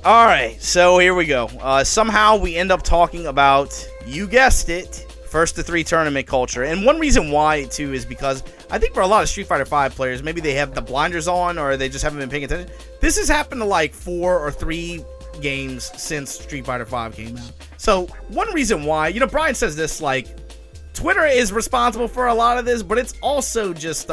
All right, so here we go. Somehow we end up talking about, you guessed it, first to three tournament culture. And one reason why, too, is because I think for a lot of Street Fighter V players, maybe they have the blinders on or they just haven't been paying attention. This has happened to like 4 or 3 games since Street Fighter V came out. So one reason why, Brian says this, like, Twitter is responsible for a lot of this, but it's also just,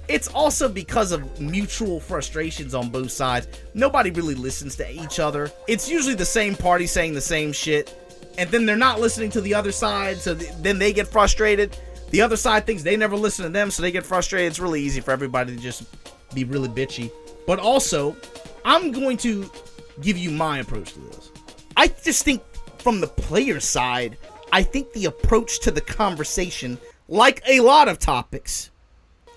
it's also because of mutual frustrations on both sides. Nobody really listens to each other. It's usually the same party saying the same shit, and then they're not listening to the other side, so then they get frustrated. The other side thinks they never listen to them, so they get frustrated. It's really easy for everybody to just be really bitchy. But also, I'm going to give you my approach to this. I just think from the player side, I think the approach to the conversation, like a lot of topics,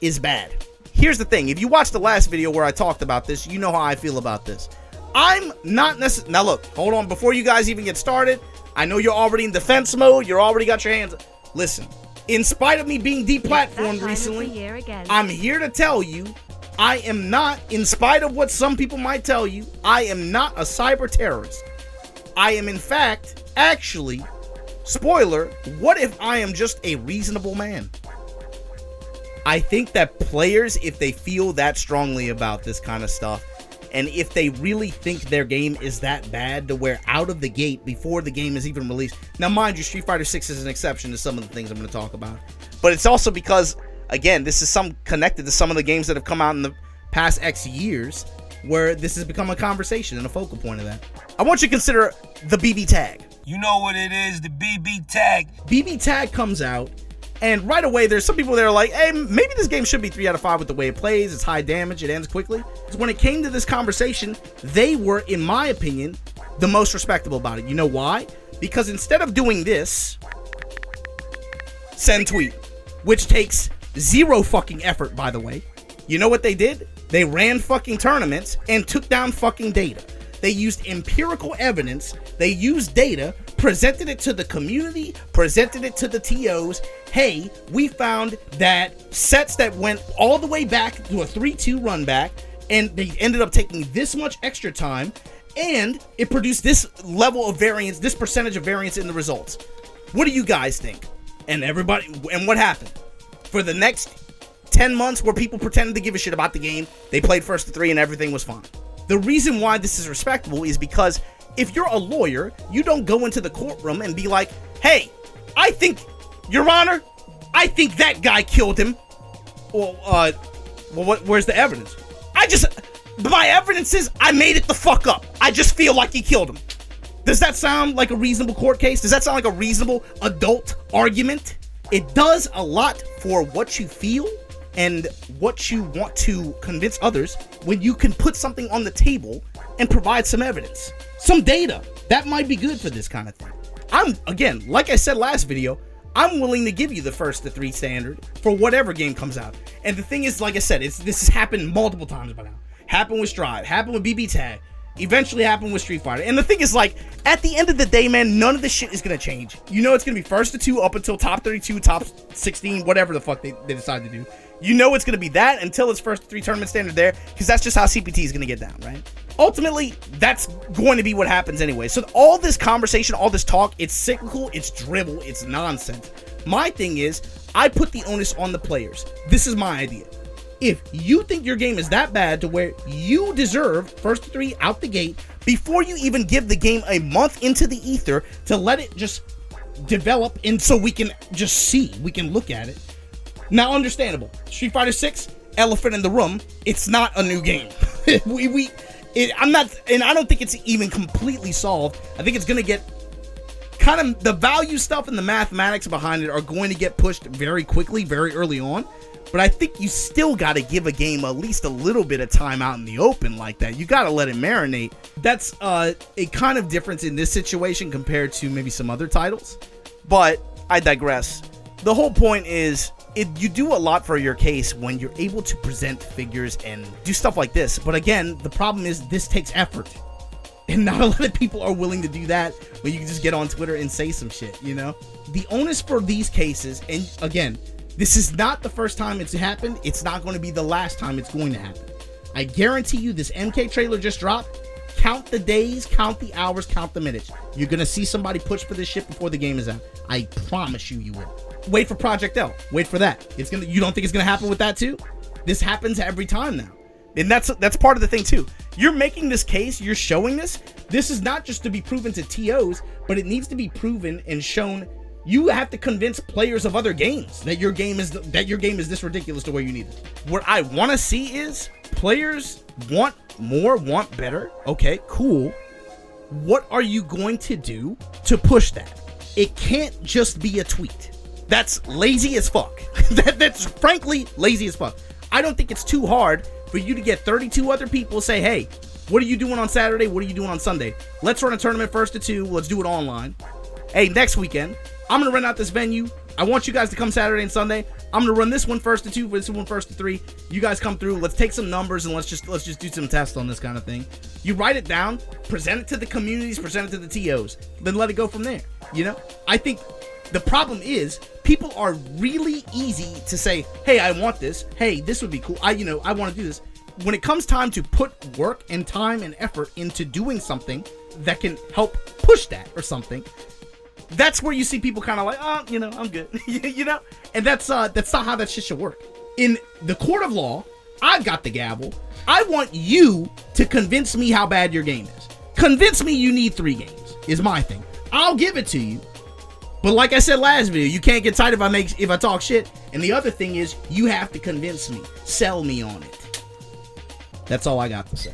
is bad. Here's the thing. If you watched the last video where I talked about this, you know how I feel about this. I'm not necessarily... Now look, hold on. Before you guys even get started, I know you're already in defense mode. You're already got your hands... Listen, in spite of me being deplatformed recently, I'm here to tell you, I am not, in spite of what some people might tell you, I am not a cyber terrorist. I am, in fact, actually... Spoiler, what if I am just a reasonable man? I think that players, if they feel that strongly about this kind of stuff, and if they really think their game is that bad to where out of the gate, before the game is even released... Now, mind you, Street Fighter 6 is an exception to some of the things I'm going to talk about. But it's also because, again, this is connected to some of the games that have come out in the past X years, where this has become a conversation and a focal point of that. I want you to consider the BB tag. You know what it is, the BB tag. BB tag comes out, and right away there's some people that are like, hey, maybe this game should be 3 out of 5 with the way it plays. It's high damage, it ends quickly. When it came to this conversation, they were, in my opinion, the most respectable about it. You know why? Because instead of doing this, send tweet, which takes 0 fucking effort, by the way, you know what they did? They ran fucking tournaments and took down fucking data. They used empirical evidence, they used data, presented it to the community, presented it to the TOs. Hey, we found that sets that went all the way back to a 3-2 run back, and they ended up taking this much extra time, and it produced this level of variance, this percentage of variance in the results. What do you guys think? And what happened? For the next 10 months where people pretended to give a shit about the game, they played first to 3 and everything was fine. The reason why this is respectable is because if you're a lawyer, you don't go into the courtroom and be like, hey, I think, Your Honor, I think that guy killed him. Well, where's the evidence? My evidence is I made it the fuck up. I just feel like he killed him. Does that sound like a reasonable court case? Does that sound like a reasonable adult argument? It does a lot for what you feel and what you want to convince others when you can put something on the table and provide some evidence, some data. That might be good for this kind of thing. Again, like I said last video, I'm willing to give you the first to 3 standard for whatever game comes out. And the thing is, like I said, this has happened multiple times by now. Happened with Strive, happened with BB Tag, eventually happened with Street Fighter. And the thing is, like, at the end of the day, man, none of this shit is gonna change. You know it's gonna be first to 2 up until top 32, top 16, whatever the fuck they decide to do. You know it's gonna be that until it's first to 3 tournament standard there, because that's just how CPT is gonna get down, right? Ultimately, that's going to be what happens anyway. So all this conversation, all this talk, it's cyclical, it's dribble, it's nonsense. My thing is, I put the onus on the players. This is my idea. If you think your game is that bad to where you deserve first to 3 out the gate before you even give the game a month into the ether to let it just develop, and so we can just see, we can look at it. Now, understandable. Street Fighter 6, elephant in the room. It's not a new game. I don't think it's even completely solved. I think it's gonna get kind of, the value stuff and the mathematics behind it are going to get pushed very quickly, very early on. But I think you still got to give a game at least a little bit of time out in the open like that. You got to let it marinate. That's a kind of difference in this situation compared to maybe some other titles. But I digress. The whole point is, you do a lot for your case when you're able to present figures and do stuff like this. But again, the problem is this takes effort. And not a lot of people are willing to do that when you can just get on Twitter and say some shit, you know? The onus for these cases, and again, this is not the first time it's happened. It's not going to be the last time it's going to happen. I guarantee you this MK trailer just dropped. Count the days, count the hours, count the minutes. You're gonna see somebody push for this shit before the game is out. I promise you, you will. Wait for Project L. Wait for that. You don't think it's gonna happen with that too? This happens every time now. And that's part of the thing too. You're making this case, you're showing this. This is not just to be proven to TOs, but it needs to be proven and shown. You have to convince players of other games that your game is this ridiculous to where you need it. What I want to see is players want more, want better. Okay, cool. What are you going to do to push that? It can't just be a tweet. That's lazy as fuck. That's frankly lazy as fuck. I don't think it's too hard for you to get 32 other people say, hey, what are you doing on Saturday? What are you doing on Sunday? Let's run a tournament 1st to 2. Let's do it online. Hey, next weekend, I'm going to rent out this venue. I want you guys to come Saturday and Sunday. I'm going to run this one 1st to 2, this one 1st to 3. You guys come through. Let's take some numbers and let's just do some tests on this kind of thing. You write it down, present it to the communities, present it to the TOs, then let it go from there. You know, I think the problem is people are really easy to say, hey, I want this. Hey, this would be cool. I want to do this. When it comes time to put work and time and effort into doing something that can help push that or something, that's where you see people kind of like, oh, I'm good. And that's not how that shit should work. In the court of law, I've got the gavel. I want you to convince me how bad your game is. Convince me you need 3 games is my thing. I'll give it to you. But like I said last video, you can't get tight if I talk shit. And the other thing is, you have to convince me, sell me on it. That's all I got to say.